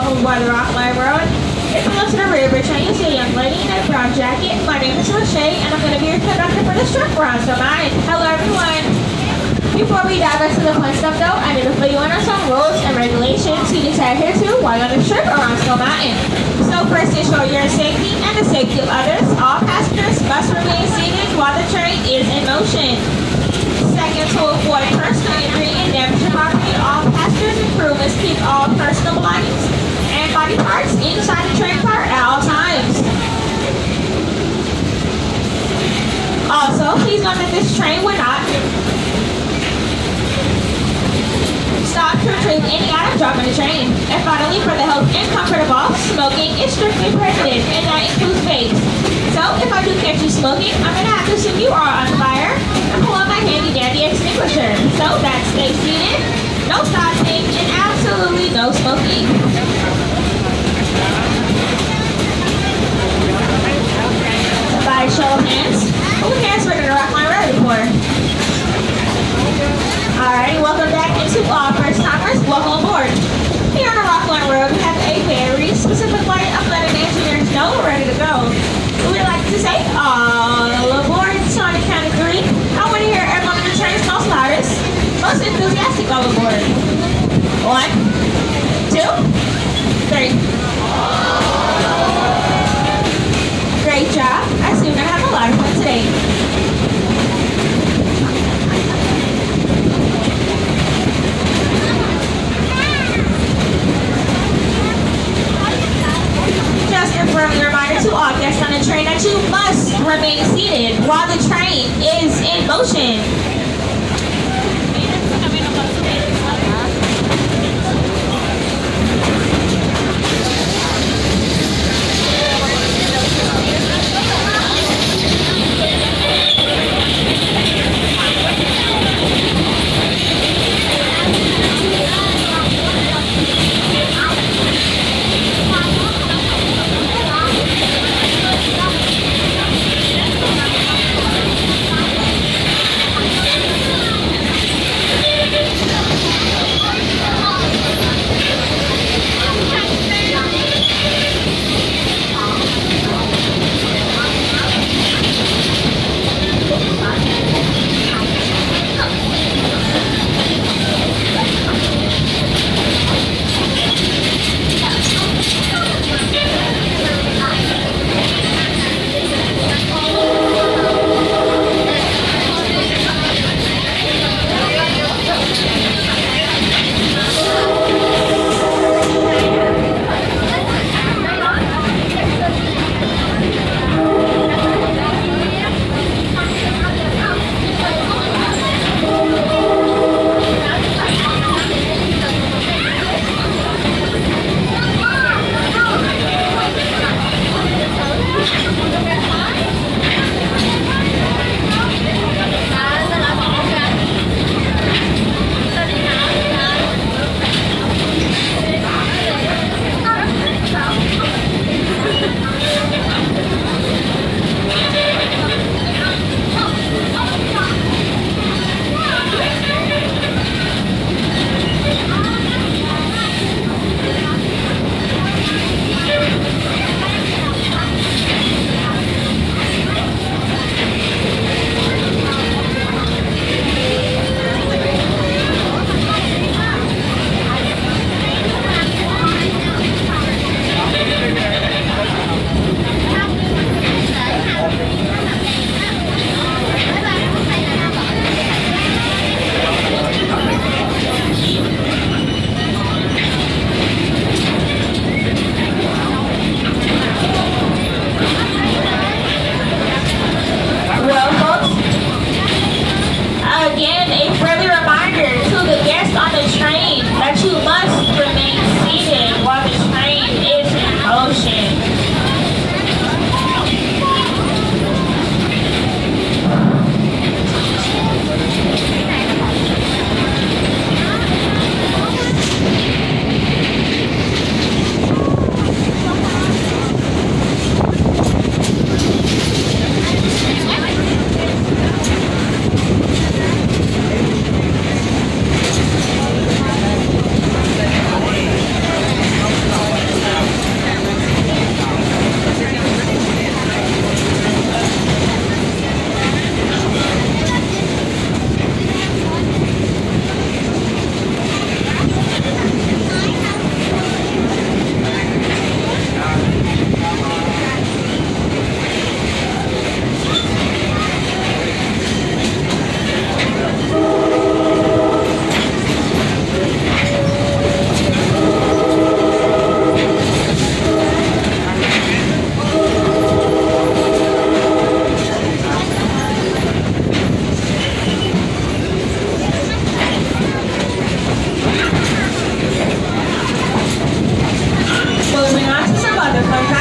welcome aboard the Rockline Road. If you look to the rear of your train, you see a young lady in a brown jacket. My name is Roche, and I'm going to be your conductor for this trip around Snow Mountain. Hello, everyone. Before we dive into the fun stuff, though, I need to fill you in on some rules and regulations you need to adhere to while on this trip around Snow Mountain. So first, ensure your safety and the safety of others. All passengers must remain seated while the train is in motion. Second, to avoid personal injury and damage to property, all passengers and crew must keep all personal belongings and body parts inside the train car at all times. Also, please note that this train will not stop to retrieve any item dropped on the train. And finally, for the health and comfort of all, smoking is strictly prohibited, and that includes vapes. So, if I do catch you smoking, I'm going to have to assume you are on fire and pull out my handy dandy extinguisher. So, that's stay seated, no stopping, and absolutely no smoking. By a show of hands, who has ridden the Rockline Road before? Alright, welcome back into all first timers. Welcome aboard. Here on the Rockline Road, we have a very specific way of letting engineers know we're ready to go. We like to say, all aboard. So on the count of three, I want to hear everyone in the train's most loudest, most enthusiastic all aboard. 1, 2, 3. Great job. I see we're going to have a lot of fun today. Just a friendly reminder to all guests on the train that you must remain seated while the train is in motion.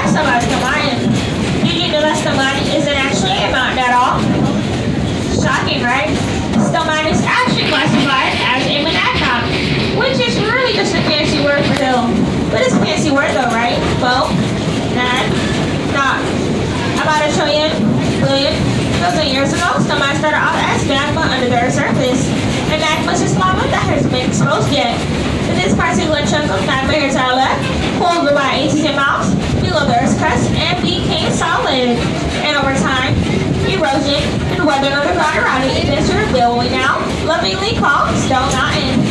facts about Stamani. Did you know that Stamani isn't actually a mountain at all? Shocking, right? Stamani is actually classified as a monadnock, which is really just a fancy word for hill. But it's a fancy word though, right? Well, not. About a billion years ago, Stamani started off as magma under the Earth's surface. And magma is just lava that hasn't been exposed yet. In this particular chunk of magma here to our left, pulled about 18 miles below the Earth's crust and became solid. And over time, erosion and weathering underground around it begins to reveal what we now lovingly call Stone Mountain.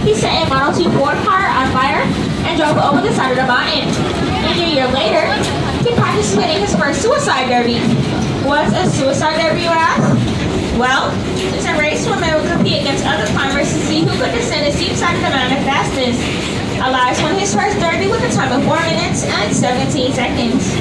He set a Model T Ford car on fire and drove over the side of the mountain. And a year later, he participated in his first suicide derby. What's a suicide derby, you ask? Well, it's see who could descend the steep side of the mountain fastest. Elias won his first derby with a time of 4 minutes and 17 seconds.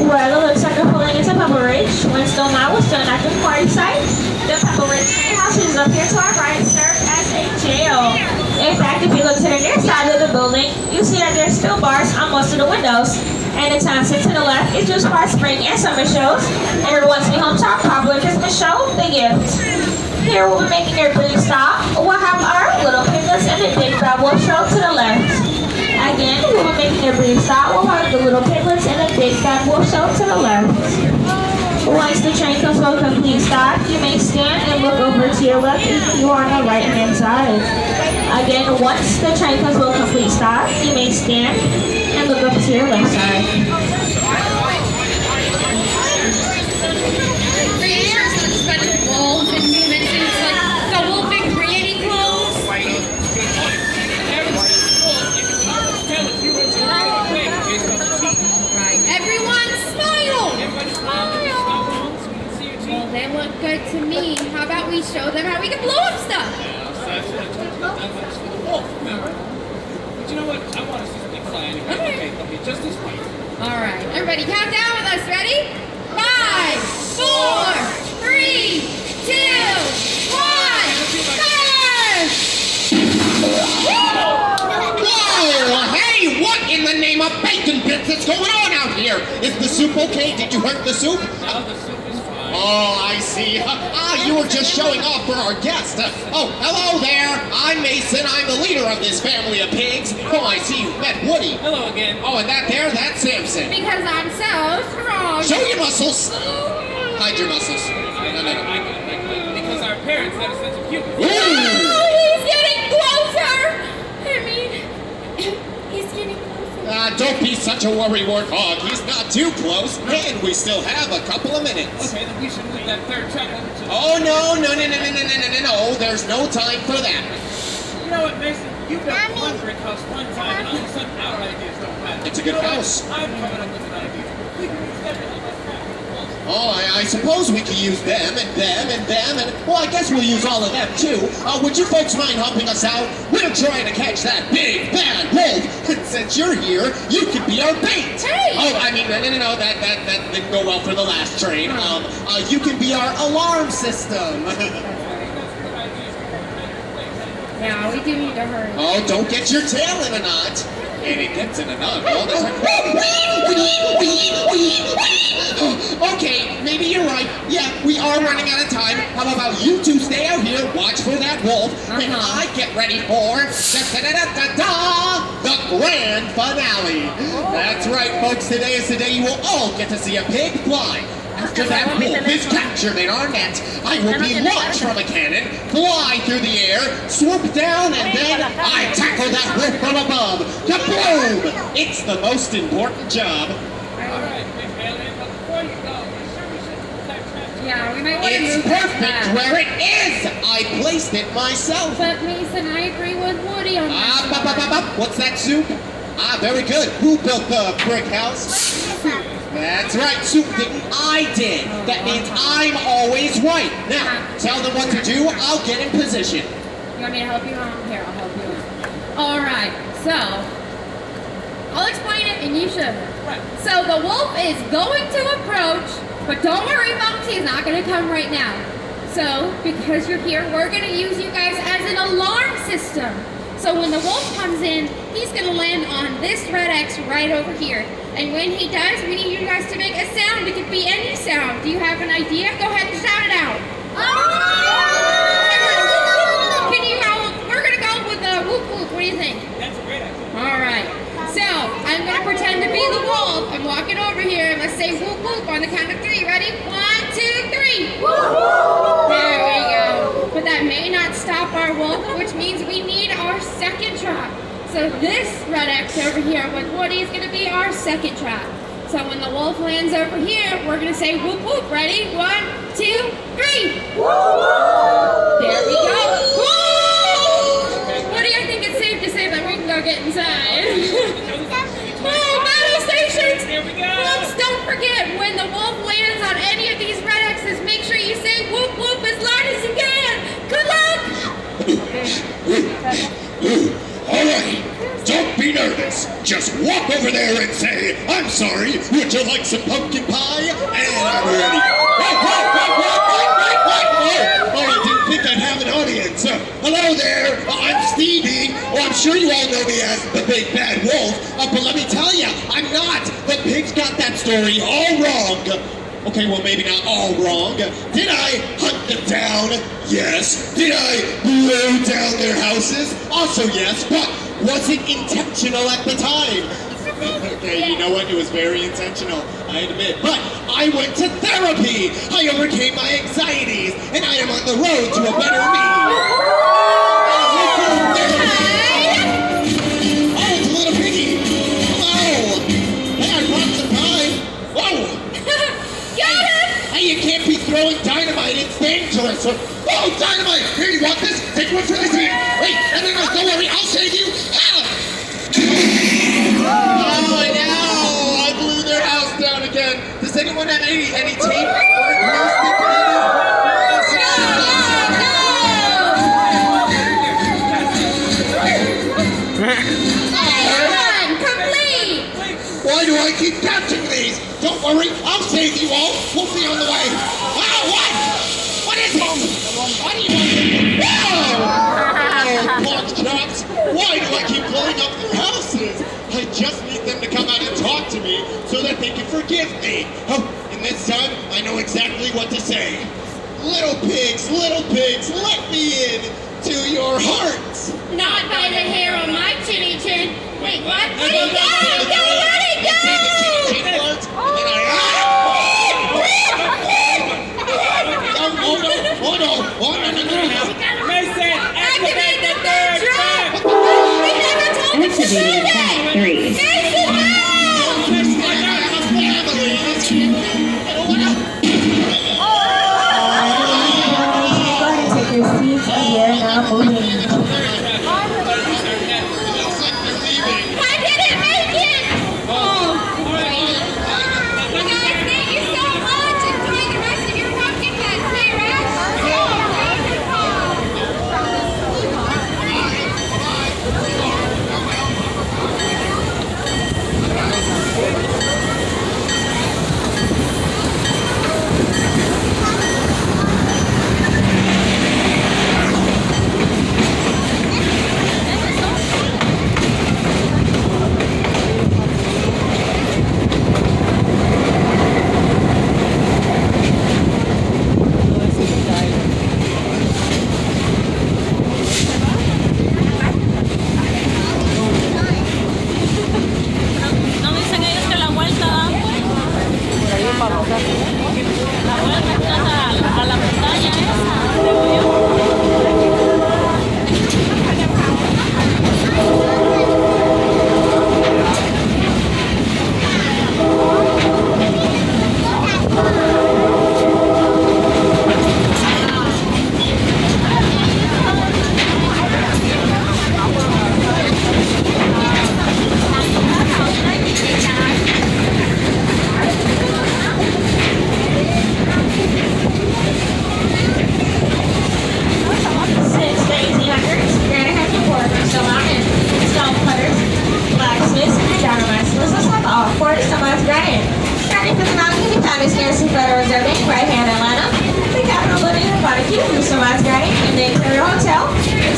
Well, it looks like we're pulling into Pebble Ridge. Winston now will still an active party site. The Pebble Ridge train house is up here to our right, served as a jail. In fact, if you look to the near side of the building, you see that there's still bars on most of the windows. And the town set to the left is used for our spring and summer shows. And everyone's be home to our popular Christmas show, The Gift. Here we'll be making your brief stop. We'll have our little piglets and the big bad wolf show to the left. Again, we'll be making a brief stop. We'll have the little piglets and the big bad wolf show to the left. Once the train comes to a complete stop, you may stand and look over to your left if you are on the right-hand side. Again, once the train comes to a complete stop, you may stand and look up to your left side. Walls and movements and it's like the whole big creating clothes. Right. Everyone smile! Well, they look good to me. How about we show them how we can blow up stuff? But you know what? I want to see something fly anyway. Okay, they'll be just as fun. All right. Everybody count down with us. Ready? 5, 4, 3, 2, 1, fire! Whoa! Hey, what in the name of bacon bits is going on out here? Is the soup okay? Did you hurt the soup? Now the soup is fine. Oh, I see. You were just showing off for our guest. Oh, hello there. I'm Mason. I'm the leader of this family of pigs. Oh, I see you've met Woody. Hello again. Oh, and that there, that's Samson. Because I'm so strong. Show your muscles. Hide your muscles. No. I got it. Because our parents had a sense of humor. Oh, he's getting closer! I mean, he's getting closer. Don't be such a worrywart hog. He's not too close, and we still have a couple of minutes. Okay, then we should move that third track over to... Oh, no. There's no time for that. You know what, Mason? You built one brick house one time, and all of a sudden our ideas don't matter. It's a good You know what? house. I'm coming up with an idea. We can use that as a track. Oh, I suppose we could use them, and well, I guess we'll use all of them, too. Would you folks mind helping us out? We're trying to catch that big, bad wolf, and since you're here, you could be our bait. Hey! Oh, I mean, no, that didn't go well for the last train. You can be our alarm system. Yeah, we do need to hurry. Oh, don't get your tail in a knot. And it gets in a knot all the time. Okay, maybe you're right. Yeah, we are running out of time. How about you two stay out here, watch for that wolf, and I get ready for the grand finale. That's right, folks. Today is the day you will all get to see a pig fly. After that wolf is captured in our net, I will be launched from a cannon, fly through the air, swoop down, and then I tackle that wolf from above. Kaboom! It's the most important job. All right, big alien, but before you go, you sure we should move that track to Yeah, we might want to It's move this perfect back. where it is. I placed it myself. But Mason, I agree with Woody on this. What's that, Soup? Very good. Who built the brick house? That's right, Soup didn't. I did. That means I'm always right. Now, tell them what to do. I'll get in position. You want me to help you out? Here, I'll help you out. All right, so I'll explain it and you should. So the wolf is going to approach, but don't worry, folks, he's not going to come right now. So because you're here, we're going to use you guys as an alarm system. So when the wolf comes in, he's going to land on this red X right over here. And when he does, we need you guys to make a sound. It could be any sound. Do you have an idea? Go ahead and shout it out. Can you go? We're going to go with the whoop whoop. What do you think? That's a great idea. All right. So I'm going to pretend to be the wolf. I'm walking over here. And let's say whoop whoop on the count of 3. Ready? 1, 2, 3. There we go. But that may not stop our wolf, which means we need our second trap. So this red X over here with Woody is going to be our second trap. So when the wolf lands over here, we're going to say whoop whoop. Ready? 1, 2, 3. There we go. Woo! Woody, I think it's safe to say that we can go get inside. Oh, battle stations! Here we go. Folks, don't forget, when the wolf lands on any of these red X's, make sure you say whoop whoop as loud as you can. Good luck! All right, don't be nervous. Just walk over there and say, I'm sorry, would you like some pumpkin pie? And I'm ready. Oh, I didn't think I'd have an audience. Hello there, I'm Stevie. Well, I'm sure you all know me as the Big Bad Wolf, but let me tell you, I'm not. The pigs got that story all wrong. Okay, well, maybe not all wrong. Did I hunt them down? Yes. Did I blow down their houses? Also yes, but was it intentional at the time? Okay, you know what? It was very intentional, I admit. But I went to therapy. I overcame my anxieties, and I am on the road to a better me. Oh, it's a little piggy. Hello. Hey, I brought some pie. Whoa. Hey, you can't be throwing dynamite, it's dangerous. Oh, dynamite! Here, you want this? Take one for the team. Wait, no, don't worry, I'll save you. Oh, no, I blew their house down again. Does anyone have any tape or glue stick Why do I keep catching these? Don't worry, I'll save you all. We'll see on the way. Wow, what? What is it? What do you want? Oh, pork chops. Why do I keep blowing up their houses? I just need them to come out and talk to me so that they can forgive me. Oh, and this time, I know exactly what to say. Little pigs, let me in to your hearts. Not by the hair on my chinny chin. Wait, what? Let it go! Let it go! Say the chin words, and then Oh no. Mason, Activate the third trap! We never told him to do that! 3. Mason, Go ahead and take your seats, and we are now moving. Looks like they're leaving. I didn't make it! Oh, you guys, thank you so much. Enjoy the rest of your pumpkin fest. Hey, Rex. is near the Federal Reserve Bank right here in Atlanta. The Capitol Building in Barbecue, Musamaz Granny, and the Imperial Hotel.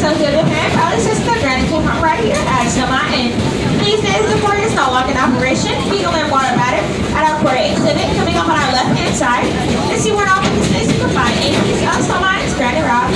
So the Japan Palace System Granny came from right here at Stoma Inn. These days the port is no longer in operation. Beagle and water matter at our port exhibit coming up on our left hand side. And see where all these days you can find a piece of Stoma Inn's Granny Rock.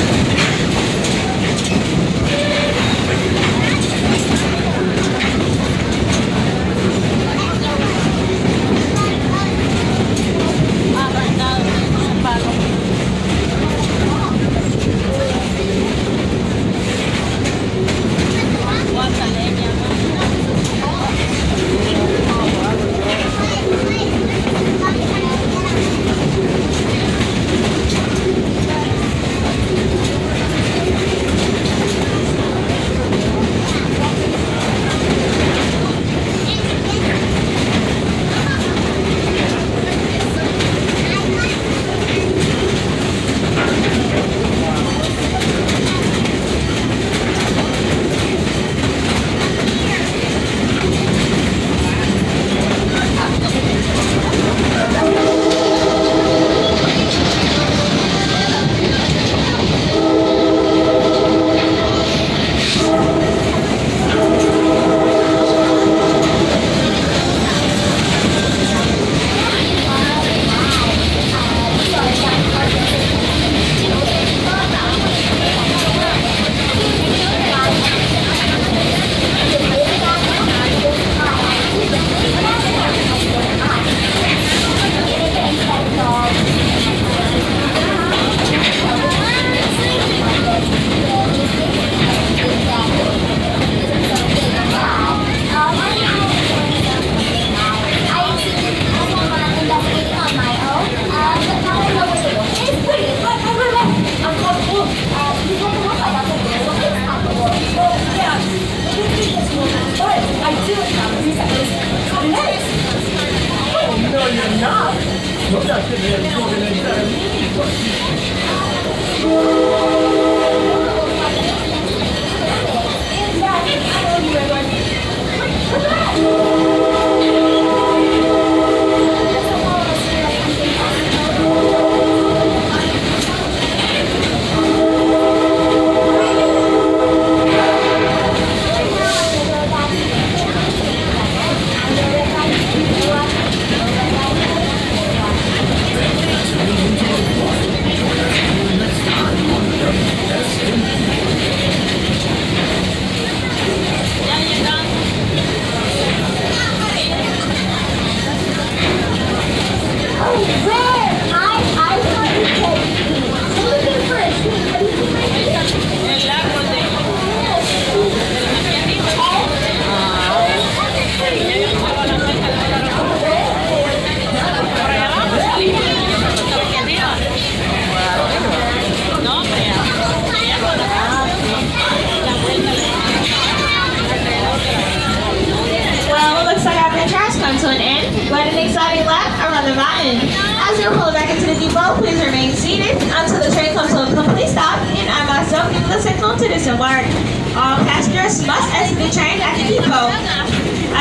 To an end, but an exciting lap around the mountain. As you're pulling back into the depot, please remain seated until the train comes to a complete stop, and I myself give the signal to disembark. All passengers must exit the train at the depot.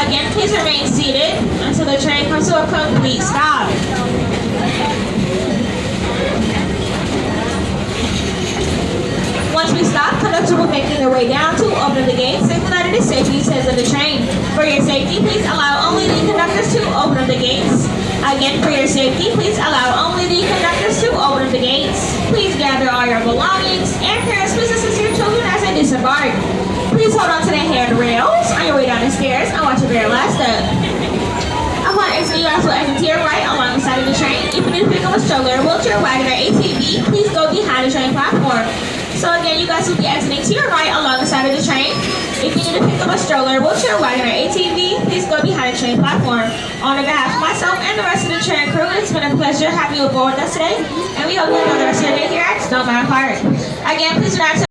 Again, please remain seated until the train comes to a complete stop. Once we stop, conductor will make their way down to open the gates and conduct the safety says of the train. For your safety, please allow only the conductors to open the gates. Again, for your safety, please allow only the conductors to open the gates. Please gather all your belongings, and parents, please assist your children as they disembark. Please hold on to the handrails on your way down the stairs and watch your very last step. Upon exiting, you also exit to your right along the side of the train. If you need to pick up a stroller, wheelchair, wagon, or ATV, please go behind the train platform. So again, you guys will be exiting to your right along the side of the train. If you need to pick up a stroller, wheelchair, wagon, or ATV, please go behind the train platform. On behalf of myself and the rest of the train crew, it's been a pleasure having you aboard with us today, and we hope you enjoy the rest of your day here at Snowbound Park. Again, please do not